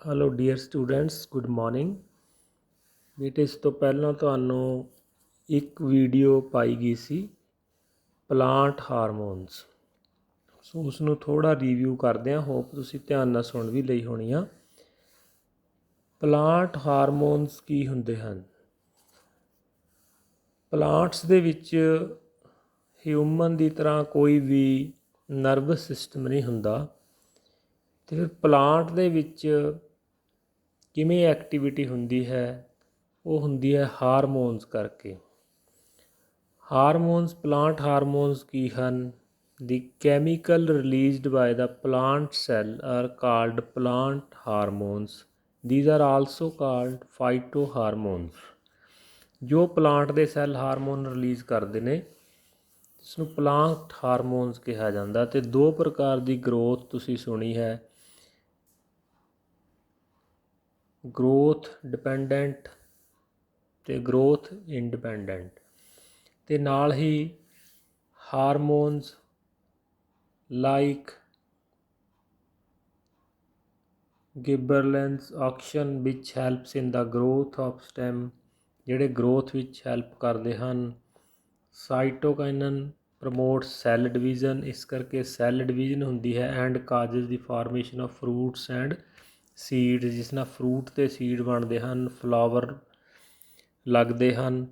Hello dear students, good morning ਬੇਟੇ। ਇਸ ਤੋਂ ਪਹਿਲਾਂ ਤੁਹਾਨੂੰ ਇੱਕ ਵੀਡੀਓ ਪਾਈ ਗਈ ਸੀ ਪਲਾਂਟ ਹਾਰਮੋਨਸ। ਸੋ ਉਸ ਨੂੰ ਥੋੜ੍ਹਾ ਰਿਵਿਊ ਕਰਦੇ ਹਾਂ। ਹੋਪ ਤੁਸੀਂ ਧਿਆਨ ਨਾਲ ਸੁਣ ਵੀ ਲਈ ਹੋਣੀ ਆ। ਪਲਾਂਟ ਹਾਰਮੋਨਸ ਕੀ ਹੁੰਦੇ ਹਨ? ਪਲਾਂਟਸ ਦੇ ਵਿੱਚ ਹਿਊਮਨ ਦੀ ਤਰ੍ਹਾਂ ਕੋਈ ਵੀ ਨਰਵਸ ਸਿਸਟਮ ਨਹੀਂ ਹੁੰਦਾ, ਅਤੇ ਫਿਰ ਪਲਾਂਟ ਦੇ ਵਿੱਚ ਕਿਵੇਂ ਐਕਟੀਵਿਟੀ ਹੁੰਦੀ ਹੈ? ਉਹ ਹੁੰਦੀ ਹੈ ਹਾਰਮੋਨਸ ਕਰਕੇ। ਹਾਰਮੋਨਸ, ਪਲਾਂਟ ਹਾਰਮੋਨਸ ਕੀ ਹਨ? The chemical released by the plant cell are called plant hormones. These are also called phytohormones. ਜੋ ਪਲਾਂਟ ਦੇ ਸੈੱਲ ਹਾਰਮੋਨ ਰਿਲੀਜ਼ ਕਰਦੇ ਨੇ ਇਸ ਨੂੰ ਪਲਾਂਟ ਹਾਰਮੋਨਸ ਕਿਹਾ ਜਾਂਦਾ। ਅਤੇ ਦੋ ਪ੍ਰਕਾਰ ਦੀ ਗਰੋਥ ਤੁਸੀਂ ਸੁਣੀ ਹੈ, ਗਰੋਥ ਡਿਪੈਂਡੈਂਟ ਅਤੇ ਗਰੋਥ ਇੰਡੀਪੈਂਡੈਂਟ। ਅਤੇ ਨਾਲ ਹੀ hormones like gibberellins, auxin which helps in the growth of stem, ਜਿਹੜੇ ਗਰੋਥ ਵਿੱਚ ਹੈਲਪ ਕਰਦੇ ਹਨ। ਸਾਈਟੋਕਾਈਨਨ ਪ੍ਰਮੋਟ ਸੈੱਲ ਡਿਵੀਜ਼ਨ, ਇਸ ਕਰਕੇ ਸੈੱਲ ਡਿਵੀਜ਼ਨ ਹੁੰਦੀ ਹੈ। And ਕਾਜਜ਼ the formation of fruits and seed, ਜਿਸ ਨਾਲ ਫਰੂਟ ਅਤੇ ਸੀਡ ਬਣਦੇ ਹਨ, ਫਲਾਵਰ ਲੱਗਦੇ ਹਨ।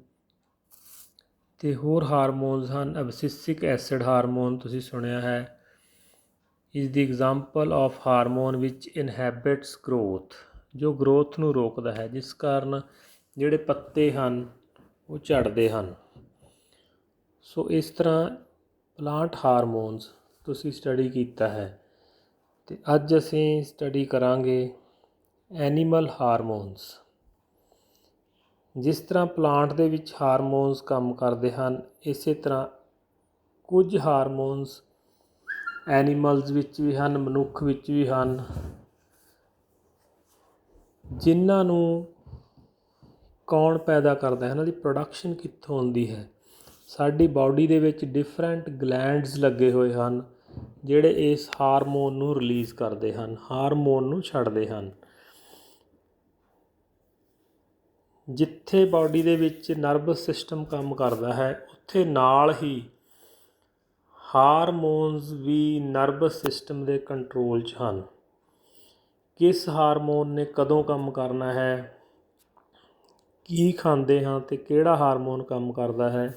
ਅਤੇ ਹੋਰ ਹਾਰਮੋਨਸ ਹਨ ਐਬਸਿਸਿਕ ਐਸਿਡ ਹਾਰਮੋਨ, ਤੁਸੀਂ ਸੁਣਿਆ ਹੈ। Is the example of hormone which inhibits growth, ਜੋ ਗਰੋਥ ਨੂੰ ਰੋਕਦਾ ਹੈ, ਜਿਸ ਕਾਰਨ ਜਿਹੜੇ ਪੱਤੇ ਹਨ ਉਹ ਝੜਦੇ ਹਨ। ਸੋ ਇਸ ਤਰ੍ਹਾਂ ਪਲਾਂਟ ਹਾਰਮੋਨਸ ਤੁਸੀਂ ਸਟੱਡੀ ਕੀਤਾ ਹੈ। ਅਤੇ ਅੱਜ ਅਸੀਂ ਸਟੱਡੀ ਕਰਾਂਗੇ ਐਨੀਮਲ ਹਾਰਮੋਨਸ। ਜਿਸ ਤਰ੍ਹਾਂ ਪਲਾਂਟ ਦੇ ਵਿੱਚ ਹਾਰਮੋਨਸ ਕੰਮ ਕਰਦੇ ਹਨ, ਇਸੇ ਤਰ੍ਹਾਂ ਕੁਝ ਹਾਰਮੋਨਸ ਐਨੀਮਲਸ ਵਿੱਚ ਵੀ ਹਨ, ਮਨੁੱਖ ਵਿੱਚ ਵੀ ਹਨ, ਜਿਨ੍ਹਾਂ ਨੂੰ ਕੌਣ ਪੈਦਾ ਕਰਦਾ ਹੈ, ਇਹਨਾਂ ਦੀ ਪ੍ਰੋਡਕਸ਼ਨ ਕਿੱਥੋਂ ਹੁੰਦੀ ਹੈ? ਸਾਡੀ ਬਾਡੀ ਦੇ ਵਿੱਚ ਡਿਫਰੈਂਟ ਗਲੈਂਡਸ ਲੱਗੇ ਹੋਏ ਹਨ, ਜਿਹੜੇ ਇਸ ਹਾਰਮੋਨ ਨੂੰ ਰਿਲੀਜ਼ ਕਰਦੇ ਹਨ, ਹਾਰਮੋਨ ਨੂੰ ਛੱਡਦੇ ਹਨ। ਜਿੱਥੇ ਬਾਡੀ ਦੇ ਵਿੱਚ ਨਰਵਸ ਸਿਸਟਮ ਕੰਮ ਕਰਦਾ ਹੈ, ਉੱਥੇ ਨਾਲ ਹੀ ਹਾਰਮੋਨਸ ਵੀ ਨਰਵਸ ਸਿਸਟਮ ਦੇ ਕੰਟਰੋਲ 'ਚ ਹਨ। ਕਿਸ ਹਾਰਮੋਨ ਨੇ ਕਦੋਂ ਕੰਮ ਕਰਨਾ ਹੈ, ਕੀ ਖਾਂਦੇ ਹਾਂ ਅਤੇ ਕਿਹੜਾ ਹਾਰਮੋਨ ਕੰਮ ਕਰਦਾ ਹੈ,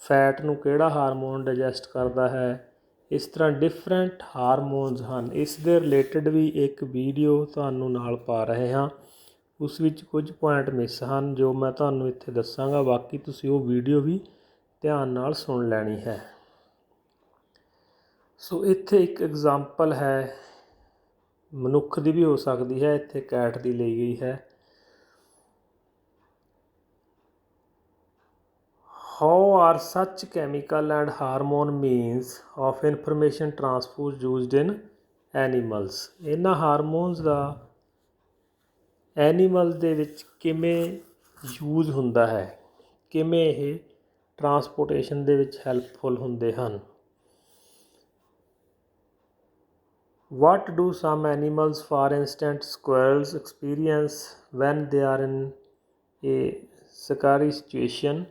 ਫੈਟ ਨੂੰ ਕਿਹੜਾ ਹਾਰਮੋਨ ਡਾਈਜੈਸਟ ਕਰਦਾ ਹੈ, ਇਸ ਤਰ੍ਹਾਂ ਡਿਫਰੈਂਟ ਹਾਰਮੋਨਸ ਹਨ। ਇਸ ਦੇ ਰਿਲੇਟਡ ਵੀ ਇੱਕ ਵੀਡੀਓ ਤੁਹਾਨੂੰ ਨਾਲ ਪਾ ਰਹੇ ਹਾਂ। ਉਸ ਵਿੱਚ ਕੁਝ ਪੁਆਇੰਟ ਮਿਸ ਹਨ ਜੋ ਮੈਂ ਤੁਹਾਨੂੰ ਇੱਥੇ ਦੱਸਾਂਗਾ, ਬਾਕੀ ਤੁਸੀਂ ਉਹ ਵੀਡੀਓ ਵੀ ਧਿਆਨ ਨਾਲ ਸੁਣ ਲੈਣੀ ਹੈ। ਸੋ ਇੱਥੇ ਇੱਕ ਐਗਜ਼ਾਮਪਲ ਹੈ, ਮਨੁੱਖ ਦੀ ਵੀ ਹੋ ਸਕਦੀ ਹੈ, ਇੱਥੇ ਕੈਟ ਦੀ ਲਈ ਗਈ ਹੈ। ਹਾਊ ਆਰ ਸੱਚ chemical and hormone means of information transport used in animals. ਇਹਨਾਂ ਹਾਰਮੋਨਸ ਦਾ ਐਨੀਮਲਸ ਦੇ ਵਿੱਚ ਕਿਵੇਂ ਯੂਜ਼ ਹੁੰਦਾ ਹੈ, ਕਿਵੇਂ ਇਹ ਟਰਾਂਸਪੋਰਟੇਸ਼ਨ ਦੇ ਵਿੱਚ ਹੈਲਪਫੁਲ ਹੁੰਦੇ ਹਨ। What do some animals, for instance squirrels, experience when they are in a scary situation?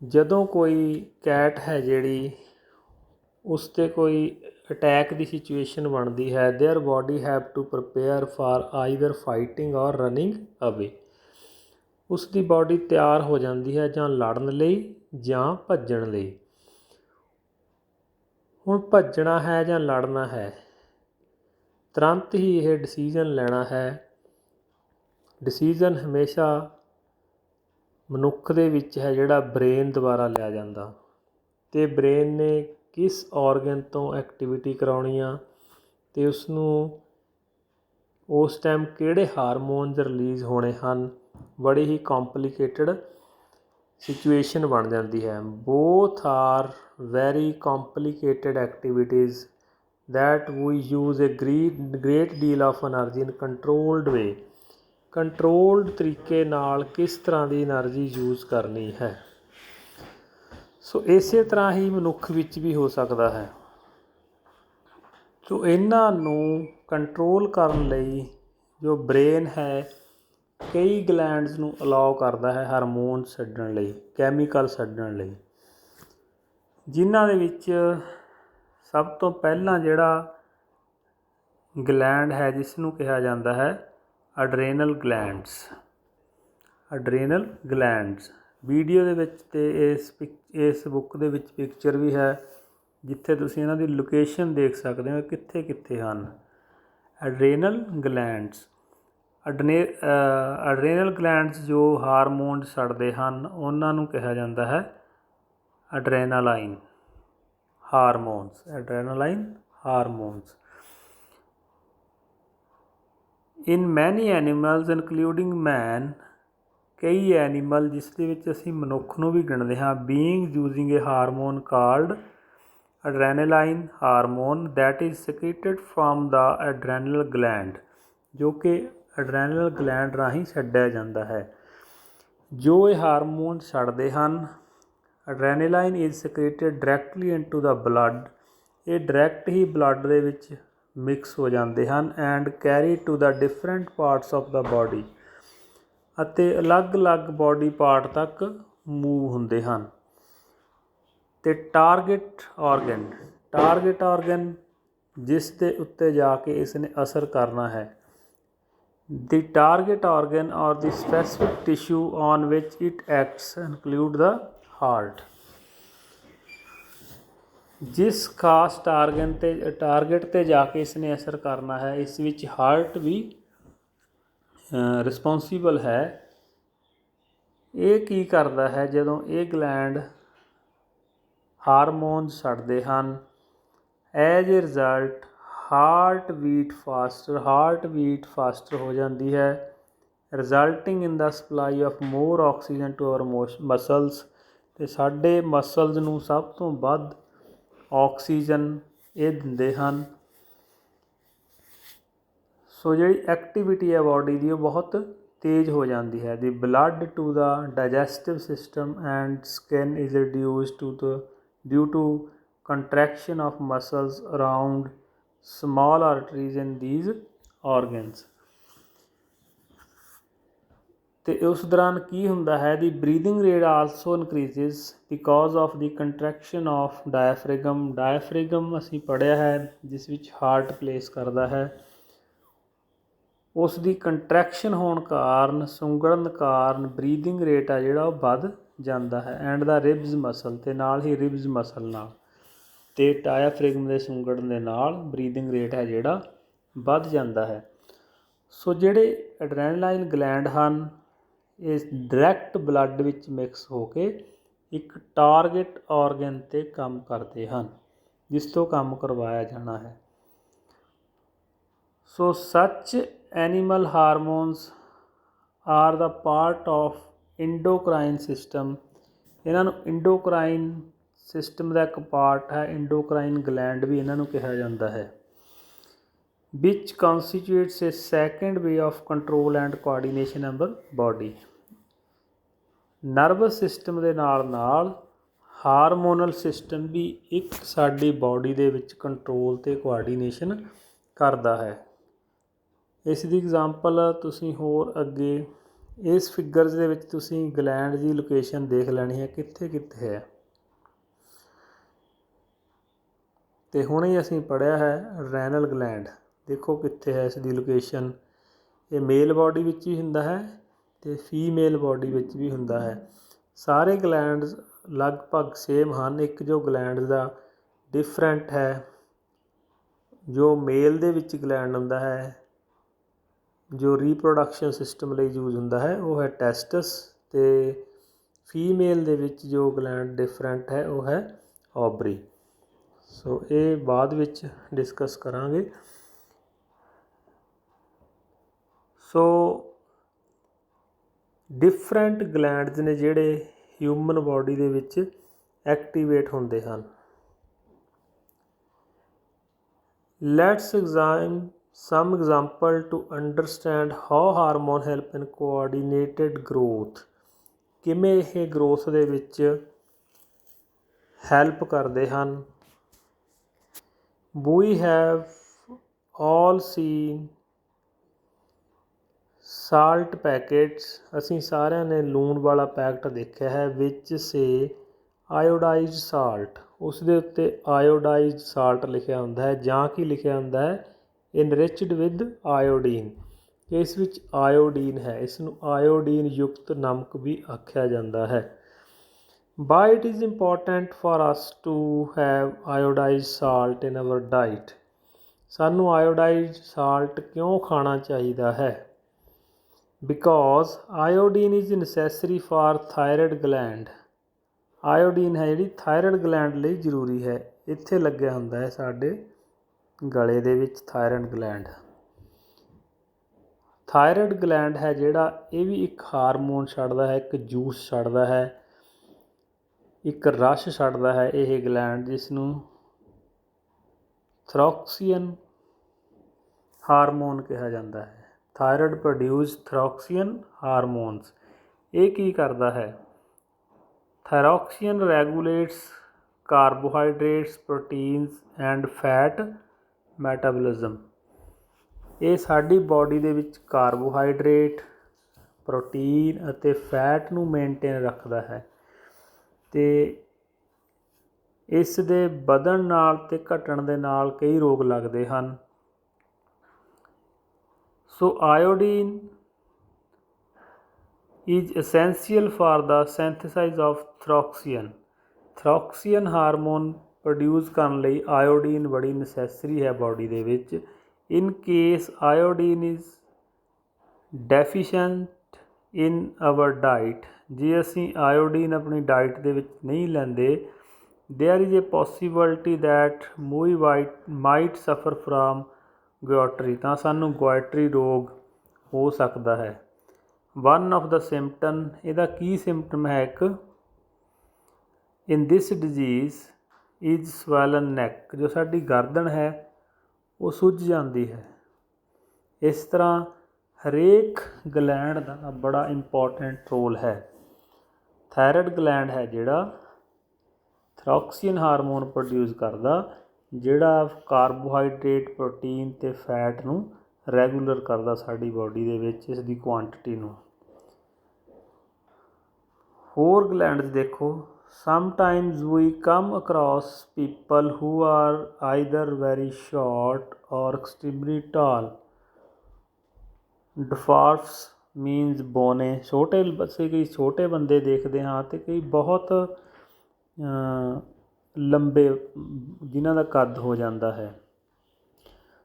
ਜਦੋਂ ਕੋਈ ਕੈਟ ਹੈ ਜਿਹੜੀ, ਉਸ 'ਤੇ ਕੋਈ ਅਟੈਕ ਦੀ ਸਿਚੁਏਸ਼ਨ ਬਣਦੀ ਹੈ, their body have to prepare for either fighting or running away. ਉਸ ਦੀ ਬਾਡੀ ਤਿਆਰ ਹੋ ਜਾਂਦੀ ਹੈ ਜਾਂ ਲੜਨ ਲਈ ਜਾਂ ਭੱਜਣ ਲਈ। ਹੁਣ ਭੱਜਣਾ ਹੈ ਜਾਂ ਲੜਨਾ ਹੈ, ਤੁਰੰਤ ਹੀ ਇਹ ਡਿਸੀਜ਼ਨ ਲੈਣਾ ਹੈ। ਡਿਸੀਜ਼ਨ ਹਮੇਸ਼ਾ ਮਨੁੱਖ ਦੇ ਵਿੱਚ ਹੈ, ਜਿਹੜਾ ਬ੍ਰੇਨ ਦੁਆਰਾ ਲਿਆ ਜਾਂਦਾ। ਅਤੇ ਬ੍ਰੇਨ ਨੇ ਕਿਸ ਔਰਗਨ ਤੋਂ ਐਕਟੀਵਿਟੀ ਕਰਾਉਣੀ ਆ, ਅਤੇ ਉਸਨੂੰ ਉਸ ਟਾਈਮ ਕਿਹੜੇ ਹਾਰਮੋਨਸ ਰਿਲੀਜ਼ ਹੋਣੇ ਹਨ, ਬੜੀ ਹੀ ਕੰਪਲੀਕੇਟਡ ਸਿਚੁਏਸ਼ਨ ਬਣ ਜਾਂਦੀ ਹੈ। Both are very complicated activities that we use a great deal of energy in controlled way। Controlled ਤਰੀਕੇ ਨਾਲ ਕਿਸ ਤਰ੍ਹਾਂ ਦੀ ਐਨਰਜੀ ਯੂਜ਼ ਕਰਨੀ ਹੈ। ਸੋ ਇਸੇ ਤਰ੍ਹਾਂ ਹੀ ਮਨੁੱਖ ਵਿੱਚ ਵੀ ਹੋ ਸਕਦਾ ਹੈ। ਸੋ ਇਹਨਾਂ ਨੂੰ ਕੰਟਰੋਲ ਕਰਨ ਲਈ ਜੋ ਬ੍ਰੇਨ ਹੈ ਕਈ ਗਲੈਂਡਸ ਨੂੰ ਅਲਾਓ ਕਰਦਾ ਹੈ ਹਾਰਮੋਨ ਛੱਡਣ ਲਈ, ਕੈਮੀਕਲ ਛੱਡਣ ਲਈ, ਜਿਨ੍ਹਾਂ ਦੇ ਵਿੱਚ ਸਭ ਤੋਂ ਪਹਿਲਾਂ ਜਿਹੜਾ ਗਲੈਂਡ ਹੈ ਜਿਸ ਨੂੰ ਕਿਹਾ ਜਾਂਦਾ ਹੈ ਅਡਰੇਨਲ ਗਲੈਂਡਸ। ਅਡਰੇਨਲ ਗਲੈਂਡਸ ਵੀਡੀਓ ਦੇ ਵਿੱਚ ਅਤੇ ਇਸ ਬੁੱਕ ਦੇ ਵਿੱਚ ਪਿਕਚਰ ਵੀ ਹੈ ਜਿੱਥੇ ਤੁਸੀਂ ਇਹਨਾਂ ਦੀ ਲੋਕੇਸ਼ਨ ਦੇਖ ਸਕਦੇ ਹੋ ਕਿੱਥੇ ਕਿੱਥੇ ਹਨ। ਅਡਰੇਨਲ ਗਲੈਂਡਸ ਅਡਰੇਨਲ ਗਲੈਂਡਸ ਜੋ ਹਾਰਮੋਨ ਛੱਡਦੇ ਹਨ ਉਹਨਾਂ ਨੂੰ ਕਿਹਾ ਜਾਂਦਾ ਹੈ ਅਡਰੇਨਾਲਾਈਨ ਹਾਰਮੋਨਸ। ਅਡਰੇਨਾਲਾਈਨ ਹਾਰਮੋਨਸ ਇਨ ਮੈਨੀ ਐਨੀਮਲਸ ਇਨਕਲੂਡਿੰਗ ਮੈਨ, ਕਈ ਐਨੀਮਲ ਜਿਸ ਦੇ ਵਿੱਚ ਅਸੀਂ ਮਨੁੱਖ ਨੂੰ ਵੀ ਗਿਣਦੇ ਹਾਂ, being using A hormone called adrenaline hormone that is secreted from the adrenal gland, ਜੋ ਕਿ adrenal gland ਰਾਹੀਂ ਛੱਡਿਆ ਜਾਂਦਾ ਹੈ। ਜੋ ਇਹ ਹਾਰਮੋਨ ਛੱਡਦੇ ਹਨ, adrenaline is secreted directly into the blood, ਇਹ ਡਾਇਰੈਕਟ ਹੀ ਬਲੱਡ ਦੇ ਵਿੱਚ ਮਿਕਸ ਹੋ ਜਾਂਦੇ ਹਨ and carry to the different parts of the body, ਅਤੇ ਅਲੱਗ-ਅਲੱਗ ਬੋਡੀ ਪਾਰਟ ਤੱਕ ਮੂਵ ਹੁੰਦੇ ਹਨ। ਅਤੇ ਟਾਰਗੇਟ ਔਰਗਨ ਜਿਸ ਦੇ ਉੱਤੇ ਜਾ ਕੇ ਇਸ ਨੇ ਅਸਰ ਕਰਨਾ ਹੈ, ਦੀ ਟਾਰਗੇਟ ਔਰਗਨ ਔਰ ਦੀ specific tissue on which it acts include the heart. ਜਿਸ ਖਾਸ ਟਾਰਗੇਟ 'ਤੇ ਜਾ ਕੇ ਇਸ ਨੇ ਅਸਰ ਕਰਨਾ ਹੈ, ਇਸ ਵਿੱਚ ਹਾਰਟ ਵੀ ਰਿਸਪੋਂਸੀਬਲ ਹੈ। ਇਹ ਕੀ ਕਰਦਾ ਹੈ ਜਦੋਂ ਇਹ ਗਲੈਂਡ ਹਾਰਮੋਨਸ ਛੱਡਦੇ ਹਨ, as a result heart beat faster ਹੋ ਜਾਂਦੀ ਹੈ, resulting in the supply of more oxygen to our muscles, ਅਤੇ ਸਾਡੇ ਮਸਲਸ ਨੂੰ ਸਭ ਤੋਂ ਵੱਧ ਆਕਸੀਜਨ ਇਹ ਦਿੰਦੇ ਹਨ। ਸੋ ਜਿਹੜੀ ਐਕਟੀਵਿਟੀ ਹੈ ਬਾਡੀ ਦੀ ਉਹ ਬਹੁਤ ਤੇਜ਼ ਹੋ ਜਾਂਦੀ ਹੈ। The blood to the digestive system and skin is reduced due to contraction of muscles around small arteries in these organs। ਅਤੇ ਉਸ ਦੌਰਾਨ ਕੀ ਹੁੰਦਾ ਹੈ, the breathing rate also increases because of the contraction of diaphragm ਅਸੀਂ ਪੜ੍ਹਿਆ ਹੈ ਜਿਸ ਵਿੱਚ ਹਾਰਟ ਪਲੇਸ ਕਰਦਾ ਹੈ, ਉਸ ਦੀ ਕੰਟਰੈਕਸ਼ਨ ਹੋਣ ਕਾਰਨ, ਸੁੰਗੜਨ ਕਾਰਨ ਬਰੀਦਿੰਗ ਰੇਟ ਆ ਜਿਹੜਾ ਉਹ ਵੱਧ ਜਾਂਦਾ ਹੈ। ਐਂਡ ਦਾ ਰਿਬਜ਼ ਮਸਲ, ਅਤੇ ਨਾਲ ਹੀ ਰਿਬਜ਼ ਮਸਲ ਨਾਲ ਅਤੇ ਡਾਇਆਫ੍ਰੈਗਮ ਦੇ ਸੁੰਗੜਨ ਦੇ ਨਾਲ ਬਰੀਦਿੰਗ ਰੇਟ ਹੈ ਜਿਹੜਾ ਵੱਧ ਜਾਂਦਾ ਹੈ। ਸੋ ਜਿਹੜੇ ਐਡਰੇਨਾਲਾਈਨ ਗਲੈਂਡ ਹਨ ਇਹ ਡਾਇਰੈਕਟ ਬਲੱਡ ਵਿੱਚ ਮਿਕਸ ਹੋ ਕੇ ਇੱਕ ਟਾਰਗੇਟ ਔਰਗਨ 'ਤੇ ਕੰਮ ਕਰਦੇ ਹਨ ਜਿਸ ਤੋਂ ਕੰਮ ਕਰਵਾਇਆ ਜਾਣਾ ਹੈ। So such animal hormones are the part of endocrine system, ਇਹਨਾਂ ਨੂੰ ਇੰਡੋਕਰਾਈਨ ਸਿਸਟਮ ਦਾ ਇੱਕ ਪਾਰਟ ਹੈ, ਇੰਡੋਕਰਾਈਨ ਗਲੈਂਡ ਵੀ ਇਹਨਾਂ ਨੂੰ ਕਿਹਾ ਜਾਂਦਾ ਹੈ, which constitutes a second way of control and coordination our body. Nervous system ਦੇ ਨਾਲ ਹਾਰਮੋਨਲ ਸਿਸਟਮ ਵੀ ਇੱਕ ਸਾਡੀ ਬਾਡੀ ਦੇ ਵਿੱਚ ਕੰਟਰੋਲ ਅਤੇ ਕੋਆਰਡੀਨੇਸ਼ਨ ਕਰਦਾ ਹੈ। ਇਸ ਦੀ ਐਗਜ਼ਾਮਪਲ ਤੁਸੀਂ ਹੋਰ ਅੱਗੇ ਇਸ ਫਿਗਰਸ ਦੇ ਵਿੱਚ ਤੁਸੀਂ ਗਲੈਂਡ ਦੀ ਲੋਕੇਸ਼ਨ ਦੇਖ ਲੈਣੀ ਹੈ ਕਿੱਥੇ ਕਿੱਥੇ ਹੈ। ਅਤੇ ਹੁਣੇ ਅਸੀਂ ਪੜ੍ਹਿਆ ਹੈ ਅਡਰੇਨਲ ਗਲੈਂਡ, ਦੇਖੋ ਕਿੱਥੇ ਹੈ ਇਸ ਦੀ ਲੋਕੇਸ਼ਨ। ਇਹ ਮੇਲ ਬਾਡੀ ਵਿੱਚ ਵੀ ਹੁੰਦਾ ਹੈ ਅਤੇ ਫੀਮੇਲ ਬਾਡੀ ਵਿੱਚ ਵੀ ਹੁੰਦਾ ਹੈ। ਸਾਰੇ ਗਲੈਂਡਸ ਲਗਭਗ ਸੇਮ ਹਨ, ਇੱਕ ਜੋ ਗਲੈਂਡ ਦਾ ਡਿਫਰੈਂਟ ਹੈ, ਜੋ ਮੇਲ ਦੇ ਵਿੱਚ ਗਲੈਂਡ ਹੁੰਦਾ ਹੈ ਜੋ ਰੀਪਰੋਡਕਸ਼ਨ ਸਿਸਟਮ ਲਈ ਯੂਜ਼ ਹੁੰਦਾ ਹੈ ਉਹ ਹੈ ਟੈਸਟਸ, ਅਤੇ ਫੀਮੇਲ ਦੇ ਵਿੱਚ ਜੋ ਗਲੈਂਡ ਡਿਫਰੈਂਟ ਹੈ ਉਹ ਹੈ ਓਵਰੀ। ਸੋ ਇਹ ਬਾਅਦ ਵਿੱਚ ਡਿਸਕਸ ਕਰਾਂਗੇ। ਸੋ ਡਿਫਰੈਂਟ ਗਲੈਂਡਸ ਨੇ ਜਿਹੜੇ ਹਿਊਮਨ ਬਾਡੀ ਦੇ ਵਿੱਚ ਐਕਟੀਵੇਟ ਹੁੰਦੇ ਹਨ। Let's examine some example to understand how hormone help in coordinated growth, ਕਿਵੇਂ ਇਹ ਗਰੋਥ ਦੇ ਵਿੱਚ ਹੈਲਪ ਕਰਦੇ ਹਨ। We have all seen salt packets, ਅਸੀਂ ਸਾਰਿਆਂ ਨੇ ਲੂਣ ਵਾਲਾ ਪੈਕਟ ਦੇਖਿਆ ਹੈ, ਵਿੱਚ ਸੇ ਆਇਓਡਾਈਜ਼ਡ ਸਾਲਟ, ਉਸ ਦੇ ਉੱਤੇ ਆਇਓਡਾਈਜ਼ਡ ਸਾਲਟ ਲਿਖਿਆ ਹੁੰਦਾ ਹੈ, ਜਾਂ ਕੀ ਲਿਖਿਆ ਹੁੰਦਾ ਹੈ, ਇਨਰਿਚਡ ਵਿਦ ਆਇਓਡੀਨ। ਇਸ ਵਿੱਚ ਆਇਓਡੀਨ ਹੈ, ਇਸ ਨੂੰ ਆਇਓਡੀਨ ਯੁਕਤ ਨਮਕ ਵੀ ਆਖਿਆ ਜਾਂਦਾ ਹੈ। Why it is important for us to have iodised salt in our diet. ਸਾਨੂੰ ਆਇਓਡਾਈਜ਼ਡ ਸਾਲਟ ਕਿਉਂ ਖਾਣਾ ਚਾਹੀਦਾ ਹੈ? Because iodine is necessary for thyroid gland. Iodine ਹੈ ਜਿਹੜੀ ਥਾਇਰਡ ਗਲੈਂਡ ਲਈ ਜ਼ਰੂਰੀ ਹੈ। ਇੱਥੇ ਲੱਗਿਆ ਹੁੰਦਾ ਹੈ ਸਾਡੇ ਗਲੇ ਦੇ ਵਿੱਚ ਥਾਇਰਡ ਗਲੈਂਡ। ਥਾਇਰਡ ਗਲੈਂਡ ਹੈ ਜਿਹੜਾ, ਇਹ ਵੀ ਇੱਕ ਹਾਰਮੋਨ ਛੱਡਦਾ ਹੈ, ਇੱਕ ਜੂਸ ਛੱਡਦਾ ਹੈ, ਇੱਕ ਰਸ ਛੱਡਦਾ ਹੈ ਇਹ ਗਲੈਂਡ, ਜਿਸ ਨੂੰ ਥਰੋਕਸੀਨ ਹਾਰਮੋਨ ਕਿਹਾ ਜਾਂਦਾ ਹੈ। Thyroid produce thyroxine hormones. ਇਹ ਕੀ ਕਰਦਾ ਹੈ? Thyroxine regulates carbohydrates, proteins and fat metabolism. ਇਹ ਸਾਡੀ ਬਾਡੀ ਦੇ ਵਿੱਚ ਕਾਰਬੋਹਾਈਡਰੇਟ, ਪ੍ਰੋਟੀਨ ਅਤੇ ਫੈਟ ਨੂੰ ਮੇਨਟੇਨ ਰੱਖਦਾ ਹੈ, ਅਤੇ ਇਸ ਦੇ ਵਧਣ ਨਾਲ ਅਤੇ ਘਟਣ ਦੇ ਨਾਲ ਕਈ ਰੋਗ ਲੱਗਦੇ ਹਨ। So iodine is essential for the synthesis of thyroxine. Thyroxine hormone produce ਕਰਨ ਲਈ ਆਇਓਡੀਨ ਬੜੀ ਨੈਸੈਸਰੀ ਹੈ ਬਾਡੀ ਦੇ ਵਿੱਚ। In case iodine is deficient in our diet, ਜੇ ਅਸੀਂ ਆਇਓਡੀਨ ਆਪਣੀ ਡਾਈਟ ਦੇ ਵਿੱਚ ਨਹੀਂ ਲੈਂਦੇ, there is a possibility that we might suffer from goitre, ਤਾਂ ਸਾਨੂੰ ਗੋਇਟਰੀ ਰੋਗ ਹੋ ਸਕਦਾ ਹੈ। ਵਨ ਆਫ ਦਾ ਸਿੰਪਟਮ, ਇਹਦਾ ਕੀ ਸਿੰਪਟਮ ਹੈ? ਇੱਕ ਇਨ ਦਿਸ ਡਿਜ਼ੀਜ਼ ਇਜ਼ ਸਵੈਲਨ ਨੈਕ, ਜੋ ਸਾਡੀ ਗਰਦਨ ਹੈ ਉਹ ਸੁੱਜ ਜਾਂਦੀ ਹੈ। ਇਸ ਤਰ੍ਹਾਂ ਹਰੇਕ ਗਲੈਂਡ ਦਾ ਬੜਾ ਇੰਪੋਰਟੈਂਟ ਰੋਲ ਹੈ। ਥਾਇਰਡ ਗਲੈਂਡ ਹੈ ਜਿਹੜਾ ਥਰੋਕਸੀਨ ਹਾਰਮੋਨ ਪ੍ਰੋਡਿਊਸ ਕਰਦਾ, ਜਿਹੜਾ ਕਾਰਬੋਹਾਈਡਰੇਟ, ਪ੍ਰੋਟੀਨ ਅਤੇ ਫੈਟ ਨੂੰ ਰੈਗੂਲਰ ਕਰਦਾ ਸਾਡੀ ਬਾਡੀ ਦੇ ਵਿੱਚ, ਇਸ ਦੀ ਕੁਆਂਟਿਟੀ ਨੂੰ। ਹੋਰ ਗਲੈਂਡਸ ਦੇਖੋ। Sometimes we come across people who are either very short or extremely tall. Dwarfs means ਬੋਨੇ, ਛੋਟੇ, ਅਸੀਂ ਕਈ ਛੋਟੇ ਬੰਦੇ ਦੇਖਦੇ ਹਾਂ ਅਤੇ ਕਈ ਬਹੁਤ ਲੰਬੇ, ਜਿਨ੍ਹਾਂ ਦਾ ਕੱਦ ਹੋ ਜਾਂਦਾ ਹੈ।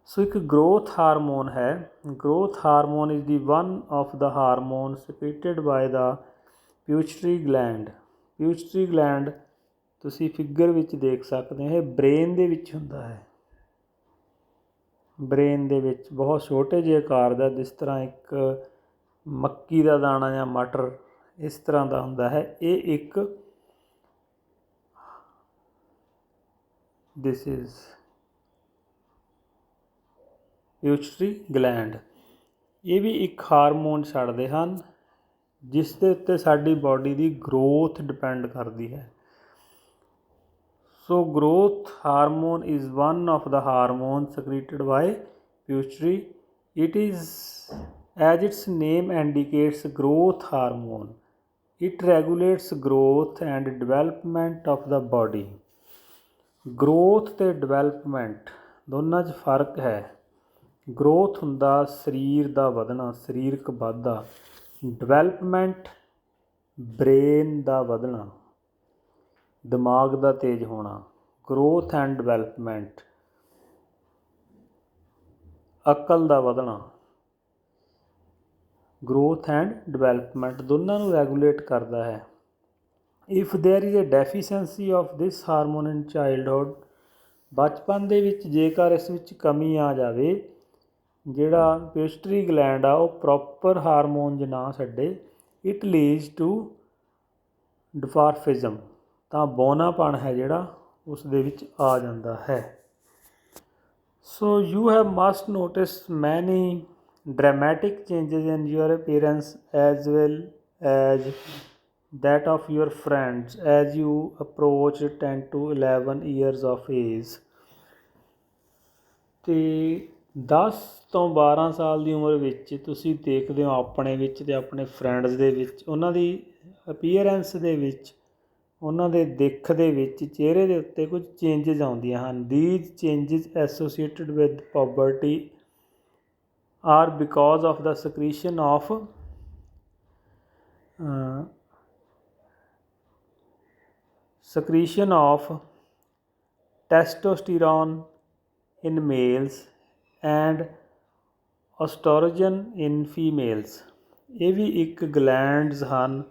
ਸੋ ਇੱਕ ਗਰੋਥ ਹਾਰਮੋਨ ਹੈ। Growth hormone is the one of the hormone secreted by the pituitary gland. Pituitary gland ਤੁਸੀਂ ਫਿਗਰ ਵਿੱਚ ਦੇਖ ਸਕਦੇ ਹੋ, ਇਹ ਬ੍ਰੇਨ ਦੇ ਵਿੱਚ ਹੁੰਦਾ ਹੈ। ਬ੍ਰੇਨ ਦੇ ਵਿੱਚ ਬਹੁਤ ਛੋਟੇ ਜਿਹੇ ਆਕਾਰ ਦਾ, ਜਿਸ ਤਰ੍ਹਾਂ ਇੱਕ ਮੱਕੀ ਦਾ ਦਾਣਾ ਜਾਂ ਮਟਰ, ਇਸ ਤਰ੍ਹਾਂ ਦਾ ਹੁੰਦਾ ਹੈ। ਇਹ ਇੱਕ ਦਿਸ ਇਜ਼ ਪਿਊਟਰੀ ਗਲੈਂਡ। ਇਹ ਵੀ ਇੱਕ ਹਾਰਮੋਨ ਛੱਡਦੇ ਹਨ, ਜਿਸ ਦੇ ਉੱਤੇ ਸਾਡੀ ਬਾਡੀ ਦੀ ਗਰੋਥ ਡਿਪੈਂਡ ਕਰਦੀ ਹੈ। So growth hormone is one of the hormone secreted by pituitary. It is, as its name indicates, growth hormone. It regulates growth and development of the body. Growth ਅਤੇ development ਦੋਨਾਂ 'ਚ ਫਰਕ ਹੈ। Growth ਹੁੰਦਾ ਸਰੀਰ ਦਾ ਵਧਣਾ, ਸਰੀਰਕ ਵਾਧਾ। ਡਿਵੈਲਪਮੈਂਟ ਬ੍ਰੇਨ ਦਾ ਵਧਣਾ, ਦਿਮਾਗ ਦਾ ਤੇਜ਼ ਹੋਣਾ। ਗਰੋਥ ਐਂਡ ਡਿਵੈਲਪਮੈਂਟ, ਅਕਲ ਦਾ ਵਧਣਾ। ਗਰੋਥ ਐਂਡ ਡਿਵੈਲਪਮੈਂਟ ਦੋਨਾਂ ਨੂੰ ਰੈਗੂਲੇਟ ਕਰਦਾ ਹੈ। If there is a deficiency of this hormone in childhood, ਬਚਪਨ ਦੇ ਵਿੱਚ ਜੇਕਰ ਇਸ ਵਿੱਚ ਕਮੀ ਆ ਜਾਵੇ, ਜਿਹੜਾ ਪਿਊਟਰੀ ਗਲੈਂਡ ਆ ਉਹ ਪ੍ਰੋਪਰ ਹਾਰਮੋਨਜ ਨਾ ਛੱਡੇ, ਇਟ ਲੀਡਸ ਟੂ ਡਫਾਰਫਿਜ਼ਮ, ਤਾਂ ਬੌਨਾਪਣ ਹੈ ਜਿਹੜਾ ਉਸ ਦੇ ਵਿੱਚ ਆ ਜਾਂਦਾ ਹੈ। So you have must notice many dramatic changes in your appearance as well as that of your friends as you approach 10 to 11 years of age। ਤੇ 10 ਤੋਂ 12 ਸਾਲ ਦੀ ਉਮਰ ਵਿੱਚ ਤੁਸੀਂ ਦੇਖਦੇ ਹੋ ਆਪਣੇ ਵਿੱਚ ਤੇ ਆਪਣੇ ਫਰੈਂਡਸ ਦੇ ਵਿੱਚ ਉਹਨਾਂ ਦੀ ਅਪੀਅਰੈਂਸ ਦੇ ਵਿੱਚ, ਉਹਨਾਂ ਦੇ ਦਿੱਖ ਦੇ ਵਿੱਚ, ਚਿਹਰੇ ਦੇ ਉੱਤੇ ਕੁਝ ਚੇਂਜਸ ਆਉਂਦੀਆਂ ਹਨ। These changes associated with puberty are because of the secretion of testosterone in males and estrogen in females। ਇਹ ਵੀ ਇੱਕ ਗਲੈਂਡਸ ਹਨ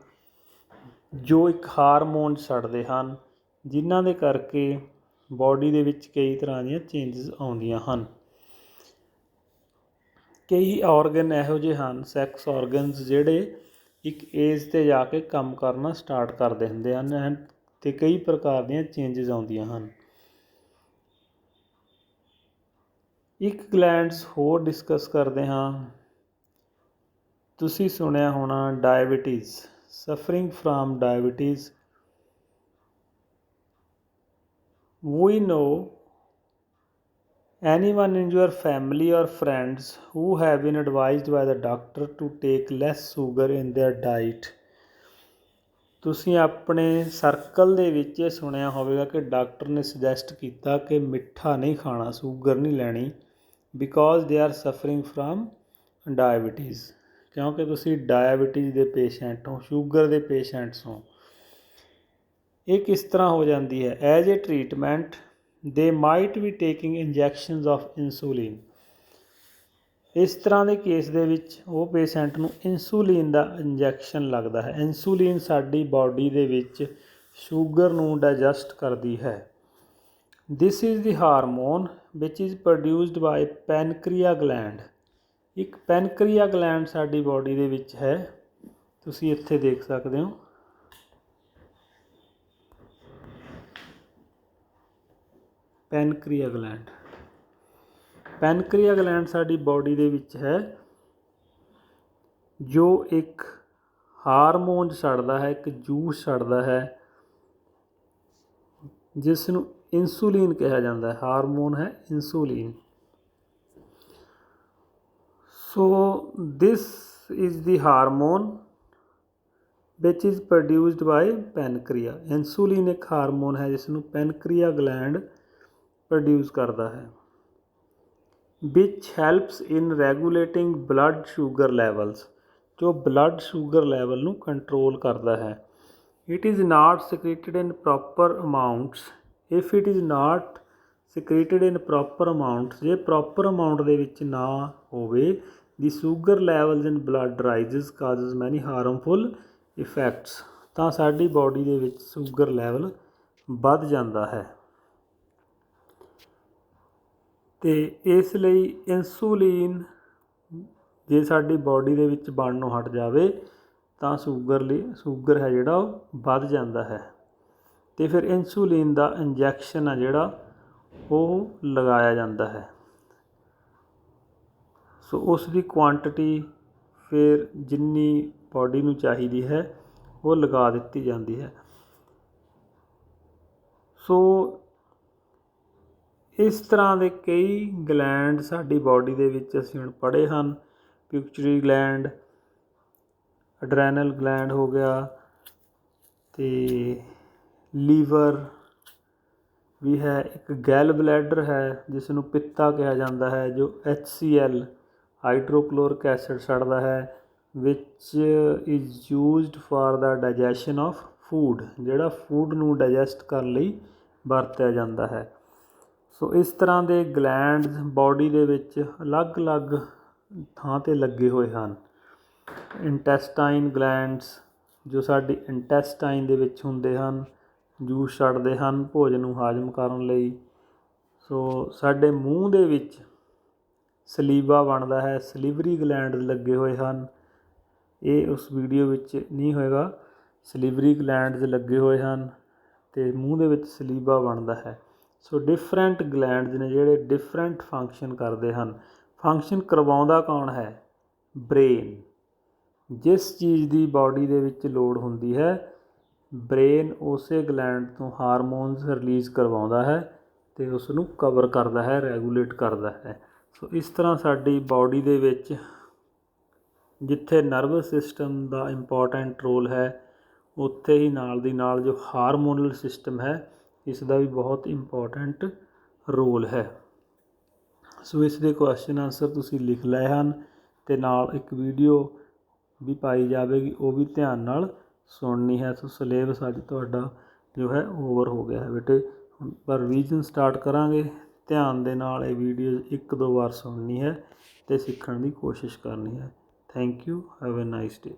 ਜੋ ਇੱਕ ਹਾਰਮੋਨ ਛੱਡਦੇ ਹਨ, ਜਿਨ੍ਹਾਂ ਦੇ ਕਰਕੇ ਬਾਡੀ ਦੇ ਵਿੱਚ ਕਈ ਤਰ੍ਹਾਂ ਦੀਆਂ ਚੇਂਜਸ ਆਉਂਦੀਆਂ ਹਨ। ਕਈ ਔਰਗਨ ਇਹੋ ਜਿਹੇ ਹਨ, ਸੈਕਸ ਔਰਗਨਸ, ਜਿਹੜੇ ਇੱਕ ਏਜ 'ਤੇ ਜਾ ਕੇ ਕੰਮ ਕਰਨਾ ਸਟਾਰਟ ਕਰਦੇ ਹੁੰਦੇ ਹਨ ਅਤੇ ਕਈ ਪ੍ਰਕਾਰ ਦੀਆਂ ਚੇਂਜਸ ਆਉਂਦੀਆਂ ਹਨ। ਇੱਕ ਗਲੈਂਡਸ ਹੋਰ ਡਿਸਕਸ ਕਰਦੇ ਹਾਂ। ਤੁਸੀਂ ਸੁਣਿਆ ਹੋਣਾ diabetes, suffering from diabetes. We know anyone in your family or friends who have been advised by the doctor to take less sugar in their diet। ਤੁਸੀਂ ਆਪਣੇ ਸਰਕਲ ਦੇ ਵਿੱਚ ਇਹ ਸੁਣਿਆ ਹੋਵੇਗਾ ਕਿ ਡਾਕਟਰ ਨੇ ਸੁਜੈਸਟ ਕੀਤਾ ਕਿ ਮਿੱਠਾ ਨਹੀਂ ਖਾਣਾ, ਸ਼ੂਗਰ ਨਹੀਂ ਲੈਣੀ, because they are suffering from diabetes, ਕਿਉਂਕਿ ਤੁਸੀਂ ਡਾਇਬਟੀਜ਼ ਦੇ ਪੇਸ਼ੈਂਟ ਹੋ, ਸ਼ੂਗਰ ਦੇ ਪੇਸ਼ੈਂਟਸ ਹੋ। ਇਹ ਕਿਸ ਤਰ੍ਹਾਂ ਹੋ ਜਾਂਦੀ ਹੈ? ਐਜ਼ ਏ ਟਰੀਟਮੈਂਟ ਦੇ might B taking injections of insulin. ਇਸ ਤਰ੍ਹਾਂ ਦੇ ਕੇਸ ਦੇ ਵਿੱਚ ਉਹ ਪੇਸ਼ੈਂਟ ਨੂੰ ਇਨਸੂਲਿਨ ਦਾ ਇੰਜੈਕਸ਼ਨ ਲੱਗਦਾ ਹੈ। ਇਨਸੂਲਿਨ ਸਾਡੀ ਬਾਡੀ ਦੇ ਵਿੱਚ ਸ਼ੂਗਰ ਨੂੰ ਡਾਈਜੈਸਟ ਕਰਦੀ ਹੈ। This is the hormone which is produced by pancreas gland. ਇੱਕ ਪੈਨਕ੍ਰੀਆ ਗਲੈਂਡ ਸਾਡੀ ਬਾਡੀ ਦੇ ਵਿੱਚ ਹੈ, ਤੁਸੀਂ ਇੱਥੇ ਦੇਖ ਸਕਦੇ ਹੋ। ਪੈਨਕ੍ਰੀਆ ਗਲੈਂਡ, ਪੈਨਕ੍ਰੀਆ ਗਲੈਂਡ ਸਾਡੀ ਬਾਡੀ ਦੇ ਵਿੱਚ ਹੈ, ਜੋ ਇੱਕ ਹਾਰਮੋਨ ਛੱਡਦਾ ਹੈ, ਇੱਕ ਜੂਸ ਛੱਡਦਾ ਹੈ, ਜਿਸ ਨੂੰ ਇਨਸੂਲਿਨ ਕਿਹਾ ਜਾਂਦਾ ਹੈ। ਹਾਰਮੋਨ ਹੈ insulin. So this is the hormone which is produced by pancreas. Insulin ਇੱਕ ਹਾਰਮੋਨ ਹੈ ਜਿਸ ਨੂੰ ਪੈਨਕ੍ਰੀਆ ਗਲੈਂਡ ਪ੍ਰੋਡਿਊਸ ਕਰਦਾ ਹੈ, which helps in regulating blood sugar levels, ਜੋ ਬਲੱਡ ਸ਼ੂਗਰ ਲੈਵਲ ਨੂੰ ਕੰਟਰੋਲ ਕਰਦਾ ਹੈ। It is not secreted in proper amounts। If it is not secreted in proper amounts, ਜੇ ਪ੍ਰੋਪਰ ਅਮਾਊਂਟ ਦੇ ਵਿੱਚ ਨਾ ਹੋਵੇ, the sugar levels in blood rises causes ਮੈਨੀ ਹਾਰਮਫੁਲ ਇਫੈਕਟਸ, ਤਾਂ ਸਾਡੀ ਬਾਡੀ ਦੇ ਵਿੱਚ ਸ਼ੂਗਰ ਲੈਵਲ ਵੱਧ ਜਾਂਦਾ ਹੈ। ਅਤੇ ਇਸ ਲਈ ਇਨਸੂਲਿਨ ਜੇ ਸਾਡੀ ਬਾਡੀ ਦੇ ਵਿੱਚ ਬਣਨੋਂ ਹਟ ਜਾਵੇ ਤਾਂ ਸ਼ੂਗਰ ਹੈ ਜਿਹੜਾ ਉਹ ਵੱਧ ਜਾਂਦਾ ਹੈ, ਅਤੇ ਫਿਰ ਇਨਸੂਲਿਨ ਦਾ ਇੰਜੈਕਸ਼ਨ ਆ ਜਿਹੜਾ ਉਹ ਲਗਾਇਆ ਜਾਂਦਾ ਹੈ। ਸੋ ਉਸ ਦੀ ਕੁਆਂਟਿਟੀ ਫਿਰ ਜਿੰਨੀ ਬਾਡੀ ਨੂੰ ਚਾਹੀਦੀ ਹੈ ਉਹ ਲਗਾ ਦਿੱਤੀ ਜਾਂਦੀ ਹੈ। ਸੋ ਇਸ ਤਰ੍ਹਾਂ ਦੇ ਕਈ ਗਲੈਂਡ ਸਾਡੀ ਬਾਡੀ ਦੇ ਵਿੱਚ ਅਸੀਂ ਹੁਣ ਪੜ੍ਹੇ ਹਨ। ਪਿਊਟਰੀ ਗਲੈਂਡ, ਅਡਰੈਨਲ ਗਲੈਂਡ ਹੋ ਗਿਆ, ਅਤੇ ਲੀਵਰ ਵੀ ਹੈ, ਇੱਕ ਗੈਲ ਬਲੈਡਰ ਹੈ ਜਿਸ ਨੂੰ ਪਿੱਤਾ ਕਿਹਾ ਜਾਂਦਾ ਹੈ, ਜੋ HCl ਹਾਈਡਰੋਕਲੋਰਿਕ ਐਸਿਡ ਛੱਡਦਾ ਹੈ, which is used for the digestion of food, ਜਿਹੜਾ ਫੂਡ ਨੂੰ ਡਾਈਜੈਸਟ ਕਰਨ ਲਈ ਵਰਤਿਆ ਜਾਂਦਾ ਹੈ। ਸੋ ਇਸ ਤਰ੍ਹਾਂ ਦੇ ਗਲੈਂਡਸ ਬਾਡੀ ਦੇ ਵਿੱਚ ਅਲੱਗ ਅਲੱਗ ਥਾਂ 'ਤੇ ਲੱਗੇ ਹੋਏ ਹਨ। ਇੰਟੈਸਟਾਈਨ ਗਲੈਂਡਸ ਜੋ ਸਾਡੀ ਇੰਟੈਸਟਾਈਨ ਦੇ ਵਿੱਚ ਹੁੰਦੇ ਹਨ, ਜੂਸ ਛੱਡਦੇ ਹਨ ਭੋਜਨ ਨੂੰ ਹਾਜ਼ਮ ਕਰਨ ਲਈ। ਸੋ ਸਾਡੇ ਮੂੰਹ ਦੇ ਵਿੱਚ ਸਲੀਵਾ ਬਣਦਾ ਹੈ, ਸਲੀਵਰੀ ਗਲੈਂਡ ਲੱਗੇ ਹੋਏ ਹਨ। ਇਹ ਉਸ ਵੀਡੀਓ ਵਿੱਚ ਨਹੀਂ ਹੋਏਗਾ। ਸਲੀਵਰੀ ਗਲੈਂਡਸ ਲੱਗੇ ਹੋਏ ਹਨ ਅਤੇ ਮੂੰਹ ਦੇ ਵਿੱਚ ਸਲੀਵਾ ਬਣਦਾ ਹੈ। ਸੋ ਡਿਫਰੈਂਟ ਗਲੈਂਡਸ ਨੇ ਜਿਹੜੇ ਡਿਫਰੈਂਟ ਫੰਕਸ਼ਨ ਕਰਦੇ ਹਨ। ਫੰਕਸ਼ਨ ਕਰਵਾਉਂਦਾ ਕੌਣ ਹੈ? ਬ੍ਰੇਨ। ਜਿਸ ਚੀਜ਼ ਦੀ ਬਾਡੀ ਦੇ ਵਿੱਚ ਲੋੜ ਹੁੰਦੀ ਹੈ, ਬ੍ਰੇਨ ਉਸੇ ਗਲੈਂਡ ਤੋਂ ਹਾਰਮੋਨਸ ਰਿਲੀਜ਼ ਕਰਵਾਉਂਦਾ ਹੈ, ਅਤੇ ਉਸ ਨੂੰ ਕਵਰ ਕਰਦਾ ਹੈ, ਰੈਗੂਲੇਟ ਕਰਦਾ ਹੈ। ਸੋ ਇਸ ਤਰ੍ਹਾਂ ਸਾਡੀ ਬਾਡੀ ਦੇ ਵਿੱਚ ਜਿੱਥੇ ਨਰਵਸ ਸਿਸਟਮ ਦਾ ਇੰਪੋਰਟੈਂਟ ਰੋਲ ਹੈ, ਉੱਥੇ ਹੀ ਨਾਲ ਦੀ ਨਾਲ ਜੋ ਹਾਰਮੋਨਲ ਸਿਸਟਮ ਹੈ ਇਸ ਦਾ ਵੀ ਬਹੁਤ ਇੰਪੋਰਟੈਂਟ ਰੋਲ ਹੈ। ਸੋ ਇਸ ਦੇ ਕੁਐਸਚਨ ਆਨਸਰ ਤੁਸੀਂ ਲਿਖ ਲਏ ਹਨ ਅਤੇ ਨਾਲ ਇੱਕ ਵੀਡੀਓ ਵੀ ਪਾਈ ਜਾਵੇਗੀ, ਉਹ ਵੀ ਧਿਆਨ ਨਾਲ ਸੁਣਨੀ ਹੈ। ਸੋ ਸਿਲੇਬਸ ਅੱਜ ਤੁਹਾਡਾ ਜੋ ਹੈ ਓਵਰ ਹੋ ਗਿਆ ਹੈ ਬੇਟੇ, ਪਰ ਰਿਵੀਜ਼ਨ ਸਟਾਰਟ ਕਰਾਂਗੇ। ਧਿਆਨ ਦੇ ਨਾਲ ਇਹ ਵੀਡੀਓ 1-2 ਵਾਰ ਸੁਣਨੀ ਹੈ ਅਤੇ ਸਿੱਖਣ ਦੀ ਕੋਸ਼ਿਸ਼ ਕਰਨੀ ਹੈ। Thank you, have a nice day.